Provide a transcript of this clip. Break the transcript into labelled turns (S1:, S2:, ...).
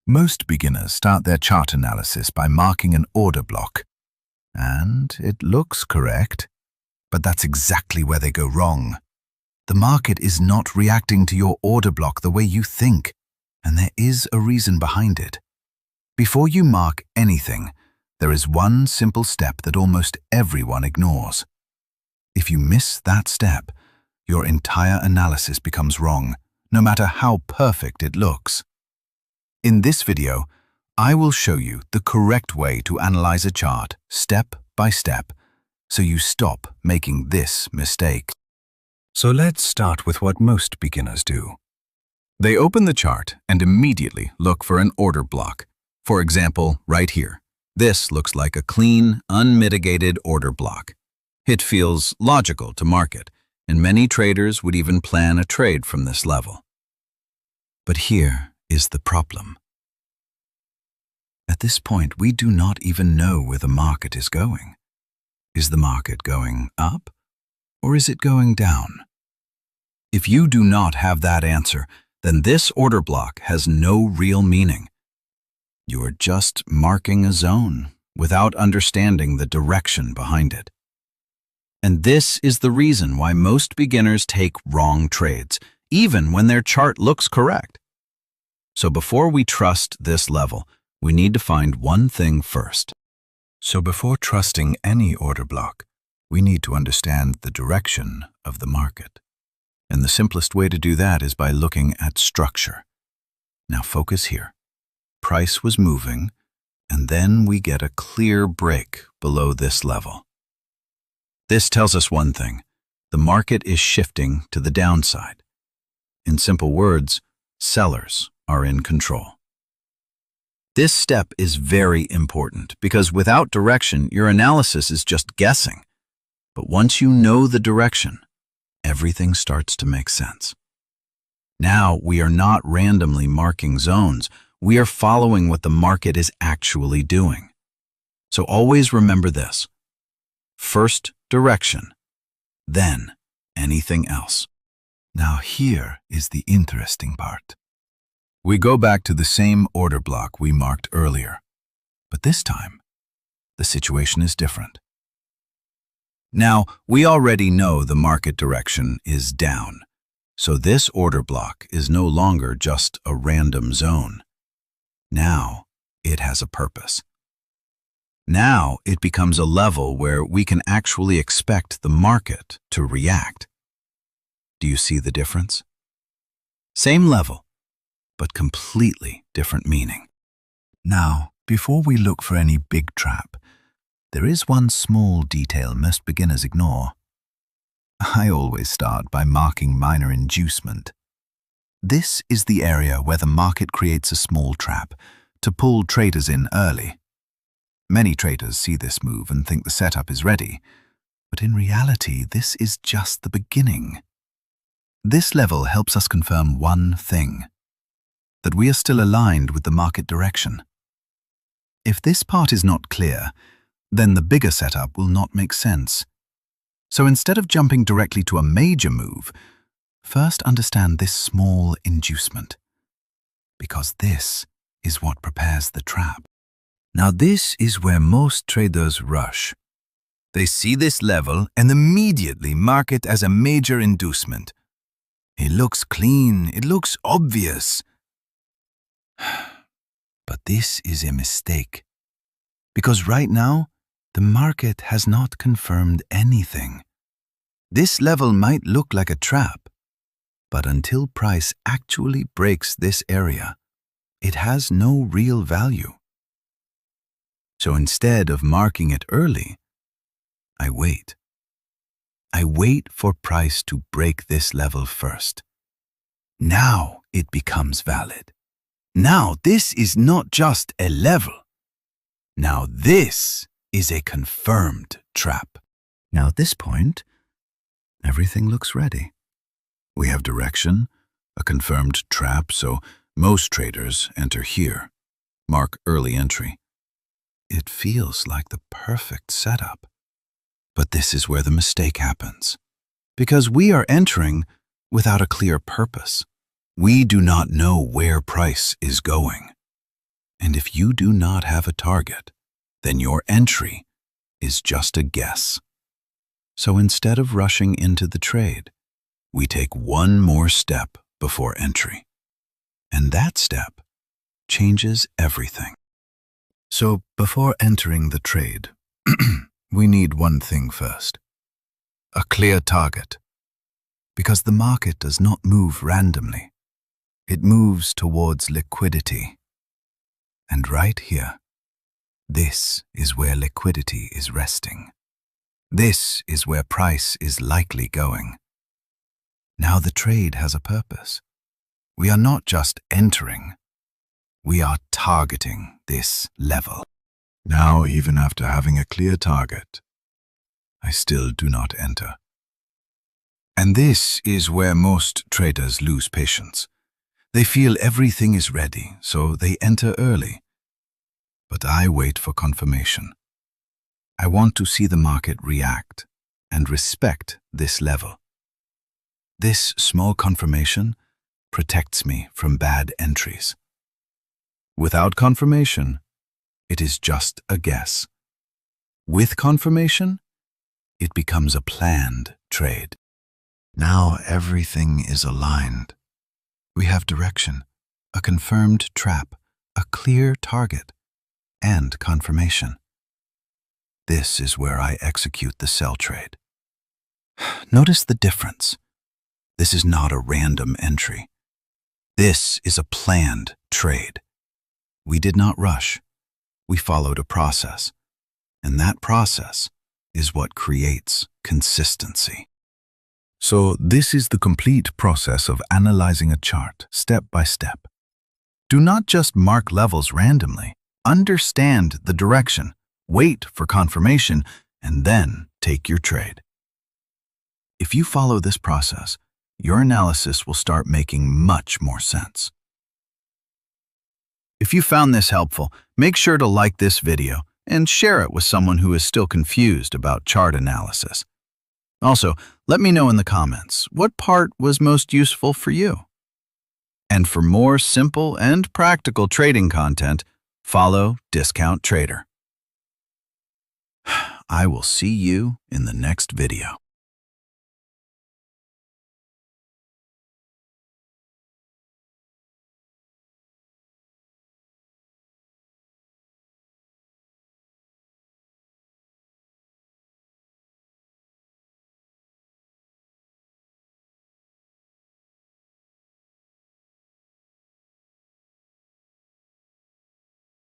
S1: Most beginners start their chart analysis by marking an order block. And it looks correct, but that's exactly where they go wrong. The market is not reacting to your order block the way you think, and there is a reason behind it. Before you mark anything, there is one simple step that almost everyone ignores. If you miss that step, your entire analysis becomes wrong, no matter how perfect it looks. In this video, I will show you the correct way to analyze a chart step by step, so you stop making this mistake. So let's start with what most beginners do. They open the chart and immediately look for an order block. For example, right here. This looks like a clean, unmitigated order block. It feels logical to market, and many traders would even plan a trade from this level. But here is the problem. At this point, we do not even know where the market is going. Is the market going up, or is it going down? If you do not have that answer, then this order block has no real meaning. You are just marking a zone without understanding the direction behind it. And this is the reason why most beginners take wrong trades, even when their chart looks correct. So before we trust this level, we need to find one thing first. So before trusting any order block, we need to understand the direction of the market. And the simplest way to do that is by looking at structure. Now focus here. Price was moving, and then we get a clear break below this level. This tells us one thing. The market is shifting to the downside. In simple words, sellers are in control. This step is very important because without direction, your analysis is just guessing. But once you know the direction, everything starts to make sense. Now we are not randomly marking zones. We are following what the market is actually doing. So always remember this. First direction, then anything else. Now here is the interesting part. We go back to the same order block we marked earlier, but this time, the situation is different. Now, we already know the market direction is down, so this order block is no longer just a random zone. Now, it has a purpose. Now, it becomes a level where we can actually expect the market to react. Do you see the difference? Same level, but completely different meaning. Now, before we look for any big trap, there is one small detail most beginners ignore. I always start by marking minor inducement. This is the area where the market creates a small trap to pull traders in early. Many traders see this move and think the setup is ready, but in reality, this is just the beginning. This level helps us confirm one thing, that we are still aligned with the market direction. If this part is not clear, then the bigger setup will not make sense. So instead of jumping directly to a major move, first understand this small inducement, because this is what prepares the trap. Now this is where most traders rush. They see this level and immediately mark it as a major inducement. It looks clean, it looks obvious. But this is a mistake, because right now, the market has not confirmed anything. This level might look like a trap, but until price actually breaks this area, it has no real value. So instead of marking it early, I wait. I wait for price to break this level first. Now it becomes valid. Now this is not just a level. Now this is a confirmed trap. Now at this point, everything looks ready. We have direction, a confirmed trap, so most traders enter here. Mark early entry. It feels like the perfect setup. But this is where the mistake happens. Because we are entering without a clear purpose. We do not know where price is going. And if you do not have a target, then your entry is just a guess. So instead of rushing into the trade, we take one more step before entry. And that step changes everything. So before entering the trade, we need one thing first: a clear target. Because the market does not move randomly. It moves towards liquidity. And right here, this is where liquidity is resting. This is where price is likely going. Now the trade has a purpose. We are not just entering, we are targeting this level. Now, even after having a clear target, I still do not enter. And this is where most traders lose patience. They feel everything is ready, so they enter early. But I wait for confirmation. I want to see the market react and respect this level. This small confirmation protects me from bad entries. Without confirmation, it is just a guess. With confirmation, it becomes a planned trade. Now everything is aligned. We have direction, a confirmed trap, a clear target, and confirmation. This is where I execute the sell trade. Notice the difference. This is not a random entry. This is a planned trade. We did not rush. We followed a process. And that process is what creates consistency. So this is the complete process of analyzing a chart, step by step. Do not just mark levels randomly. Understand the direction, wait for confirmation, and then take your trade. If you follow this process, your analysis will start making much more sense. If you found this helpful, make sure to like this video and share it with someone who is still confused about chart analysis. Also, let me know in the comments what part was most useful for you. And for more simple and practical trading content, follow Discount Trader. I will see you in the next video.